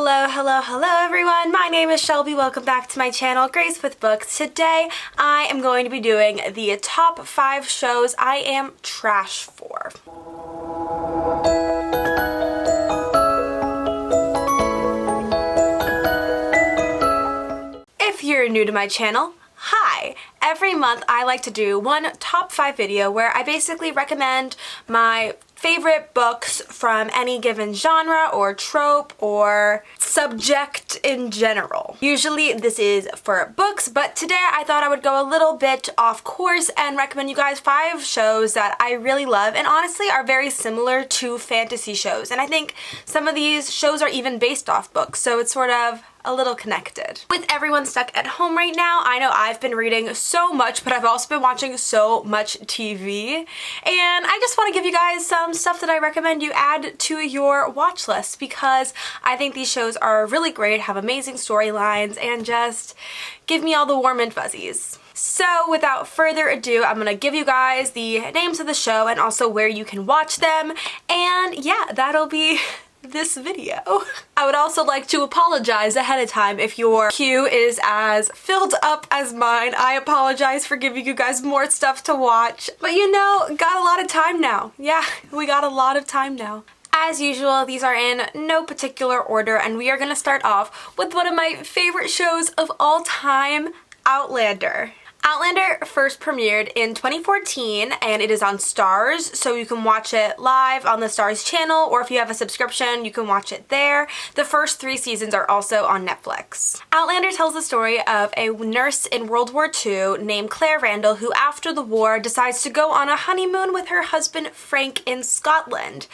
Hello everyone. My name is Shelby. Welcome back to my channel, Grace with Books. Today I am going to be doing the top 5 shows I am trash for. If you're new to my channel, hi! Every month I like to do one top 5 video where I basically recommend my favorite books from any given genre or trope or subject in general. Usually this is for books, but today I thought I would go a little bit off course and recommend you guys 5 shows that I really love and honestly are very similar to fantasy shows. And I think some of these shows are even based off books, so it's sort of a little connected. With everyone stuck at home right now, I know I've been reading so much, but I've also been watching so much TV, and I just want to give you guys some stuff that I recommend you add to your watch list because I think these shows are really great, have amazing storylines, and just give me all the warm and fuzzies. So without further ado, I'm gonna give you guys the names of the show and also where you can watch them, and yeah, that'll be this video. I would also like to apologize ahead of time if your queue is as filled up as mine. I apologize for giving you guys more stuff to watch, but you know, got a lot of time now. Yeah, we got a lot of time now. As usual, these are in no particular order, and we are gonna start off with one of my favorite shows of all time, Outlander. Outlander first premiered in 2014 and it is on Starz, so you can watch it live on the Starz channel, or if you have a subscription you can watch it there. The first 3 seasons are also on Netflix. Outlander tells the story of a nurse in World War II named Claire Randall who after the war decides to go on a honeymoon with her husband Frank in Scotland.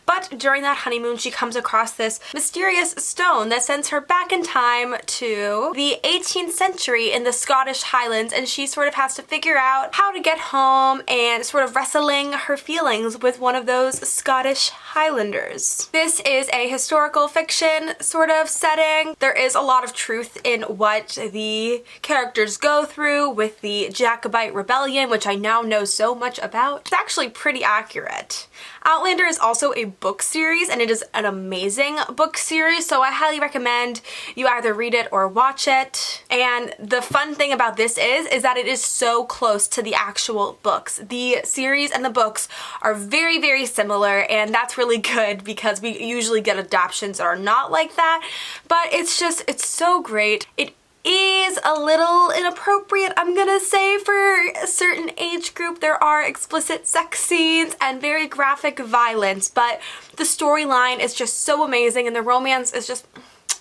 But during that honeymoon she comes across this mysterious stone that sends her back in time to the 18th century in the Scottish Highlands, and she sort of has to figure out how to get home and sort of wrestling her feelings with one of those Scottish Highlanders. This is a historical fiction sort of setting. There is a lot of truth in what the characters go through with the Jacobite Rebellion, which I now know so much about. It's actually pretty accurate. Outlander is also a book series, and it is an amazing book series, so I highly recommend you either read it or watch it. And the fun thing about this is that it is so close to the actual books. The series and the books are very, very similar, and that's really good because we usually get adaptations that are not like that, but it's so great. It is a little inappropriate, I'm gonna say, for a certain age group. There are explicit sex scenes and very graphic violence, but the storyline is just so amazing and the romance is just...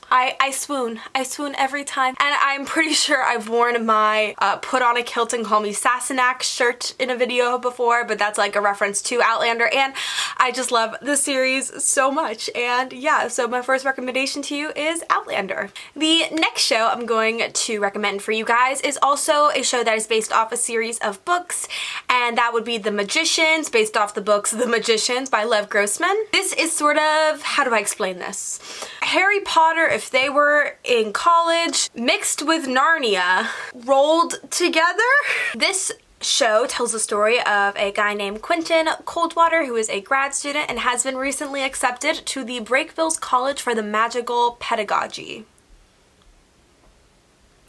I swoon every time. And I'm pretty sure I've worn my put on a kilt and call me Sassenach shirt in a video before, but that's like a reference to Outlander, and I just love the series so much. And yeah, so my first recommendation to you is Outlander. The next show I'm going to recommend for you guys is also a show that is based off a series of books, and that would be The Magicians, based off the books The Magicians by Lev Grossman. This is sort of, how do I explain this? Harry Potter, if they were in college, mixed with Narnia, rolled together. This show tells the story of a guy named Quentin Coldwater who is a grad student and has been recently accepted to the Brakebills College for the Magical Pedagogy.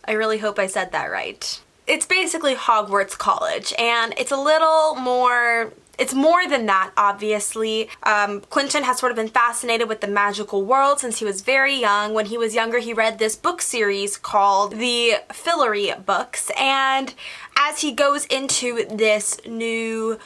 I really hope I said that right. It's basically Hogwarts College, and it's a little more... It's more than that, obviously. Quentin has sort of been fascinated with the magical world since he was very young. When he was younger, he read this book series called the Fillory books, and as he goes into this new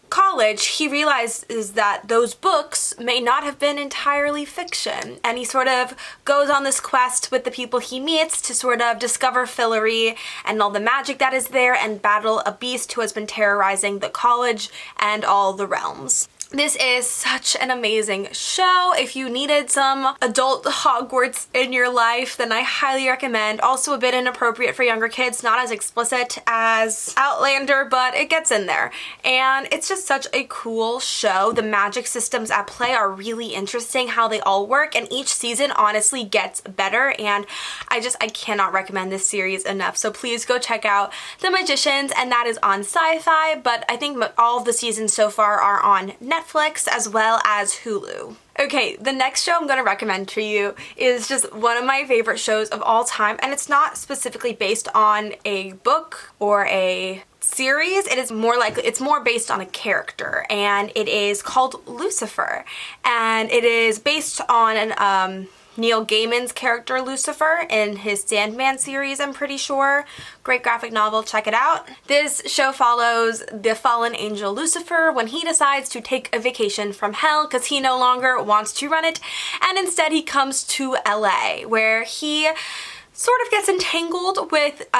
college, he realizes that those books may not have been entirely fiction, and he sort of goes on this quest with the people he meets to sort of discover Fillory and all the magic that is there and battle a beast who has been terrorizing the college and all the realms. This is such an amazing show. If you needed some adult Hogwarts in your life, then I highly recommend. Also a bit inappropriate for younger kids, not as explicit as Outlander, but it gets in there. And it's just such a cool show. The magic systems at play are really interesting, how they all work, and each season honestly gets better, and I cannot recommend this series enough. So please go check out The Magicians, and that is on Sci-Fi, but I think all of the seasons so far are on Netflix. Netflix as well as Hulu. Okay, the next show I'm going to recommend to you is just one of my favorite shows of all time, and it's not specifically based on a book or a series. It is more likely, it's more based on a character, and it is called Lucifer, and it is based on an Neil Gaiman's character Lucifer in his Sandman series, I'm pretty sure. Great graphic novel, check it out. This show follows the fallen angel Lucifer when he decides to take a vacation from hell because he no longer wants to run it, and instead he comes to LA, where he sort of gets entangled with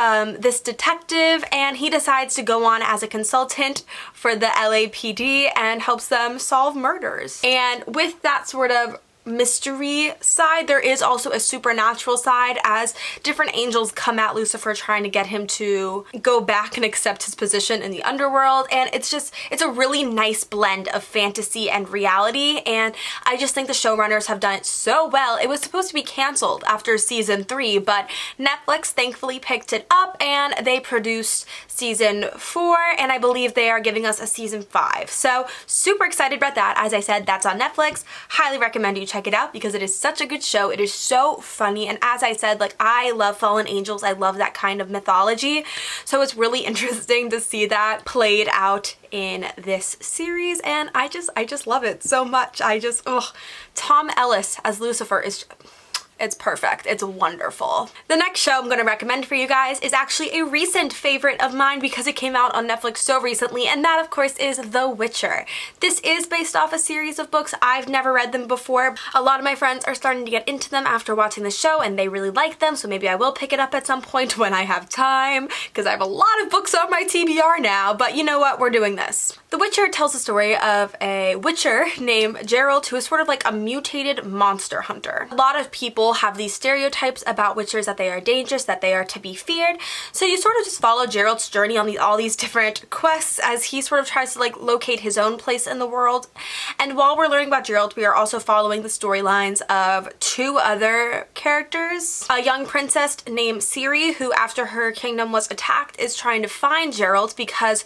this detective, and he decides to go on as a consultant for the LAPD and helps them solve murders. And with that sort of mystery side, there is also a supernatural side as different angels come at Lucifer trying to get him to go back and accept his position in the underworld, and it's a really nice blend of fantasy and reality, and I just think the showrunners have done it so well. It was supposed to be canceled after season 3, but Netflix thankfully picked it up and they produced season 4, and I believe they are giving us a season 5. So super excited about that. As I said, that's on Netflix. Highly recommend you check it out because it is such a good show. It is so funny, and as I said, like, I love fallen angels. I love that kind of mythology, so it's really interesting to see that played out in this series, and I just love it so much. Tom Ellis as Lucifer is it's perfect. It's wonderful. The next show I'm going to recommend for you guys is actually a recent favorite of mine because it came out on Netflix so recently, and that of course is The Witcher. This is based off a series of books. I've never read them before. A lot of my friends are starting to get into them after watching the show, and they really like them, so maybe I will pick it up at some point when I have time, because I have a lot of books on my TBR now, but you know what? We're doing this. The Witcher tells the story of a witcher named Geralt who is sort of like a mutated monster hunter. A lot of people have these stereotypes about witchers, that they are dangerous, that they are to be feared. So you sort of just follow Geralt's journey on all these different quests as he sort of tries to like locate his own place in the world. And while we're learning about Geralt, we are also following the storylines of 2 other characters. A young princess named Ciri, who after her kingdom was attacked is trying to find Geralt because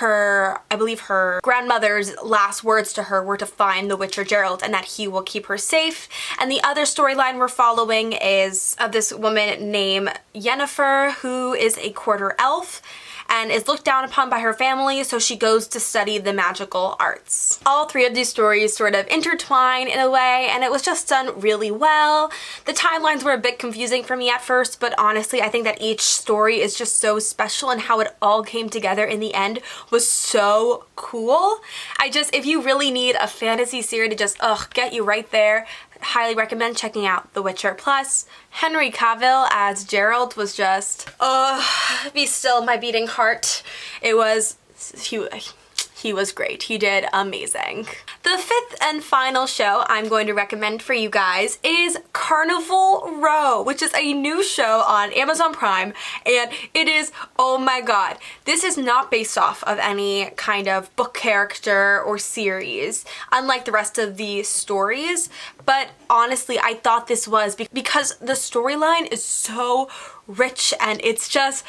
I believe her grandmother's last words to her were to find the Witcher Geralt and that he will keep her safe. And the other storyline we're following is of this woman named Yennefer, who is a quarter elf and is looked down upon by her family, so she goes to study the magical arts. All 3 of these stories sort of intertwine in a way, and it was just done really well. The timelines were a bit confusing for me at first, but honestly, I think that each story is just so special, and how it all came together in the end was so cool. If you really need a fantasy series to just, get you right there, highly recommend checking out The Witcher. Plus, Henry Cavill as Geralt was just, be still my beating heart. He was great. He did amazing. The 5th and final show I'm going to recommend for you guys is Carnival Row, which is a new show on Amazon Prime, and it is, oh my god, this is not based off of any kind of book character or series, unlike the rest of the stories, but honestly, I thought this was because the storyline is so rich, and it's just,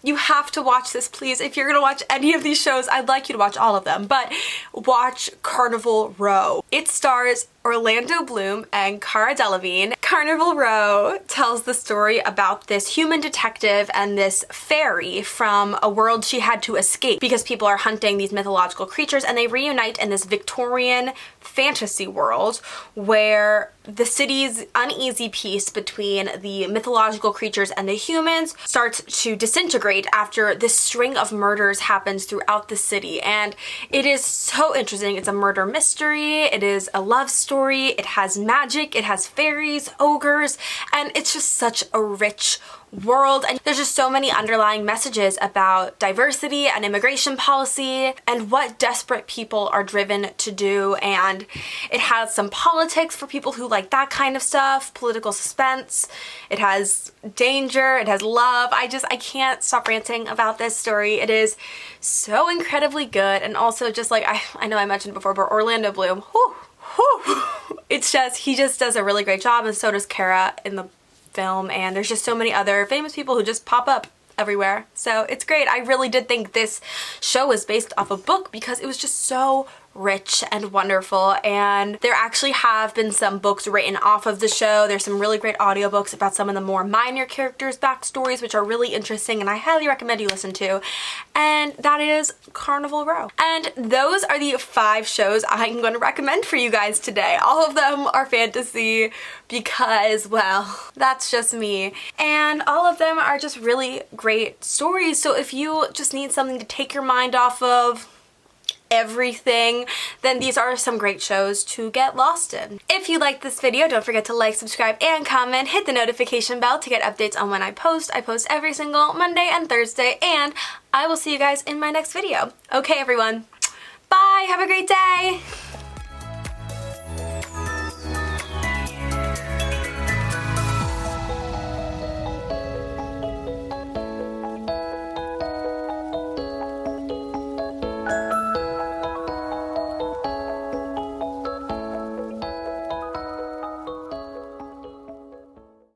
you have to watch this, please. If you're gonna watch any of these shows, I'd like you to watch all of them, but watch Carnival Row. It stars Orlando Bloom and Cara Delevingne. Carnival Row tells the story about this human detective and this fairy from a world she had to escape because people are hunting these mythological creatures, and they reunite in this Victorian fantasy world where the city's uneasy peace between the mythological creatures and the humans starts to disintegrate after this string of murders happens throughout the city. And it is so interesting. It's a murder mystery, it is a love story, it has magic, it has fairies, ogres, and it's just such a rich world, and there's just so many underlying messages about diversity and immigration policy and what desperate people are driven to do, and it has some politics for people who like that kind of stuff, political suspense, it has danger, it has love. I can't stop ranting about this story. It is so incredibly good, and also just like, I know I mentioned before, but Orlando Bloom, it's just, he just does a really great job, and so does Cara in the film, and there's just so many other famous people who just pop up everywhere. So it's great. I really did think this show was based off a book because it was just so rich and wonderful, and there actually have been some books written off of the show. There's some really great audiobooks about some of the more minor characters' backstories, which are really interesting and I highly recommend you listen to, and that is Carnival Row. And those are the 5 shows I'm going to recommend for you guys today. All of them are fantasy because, well, that's just me, and all of them are just really great stories. So if you just need something to take your mind off of everything, then these are some great shows to get lost in. If you liked this video, don't forget to like, subscribe, and comment. Hit the notification bell to get updates on when I post. I post every single Monday and Thursday, and I will see you guys in my next video. Okay, everyone. Bye! Have a great day!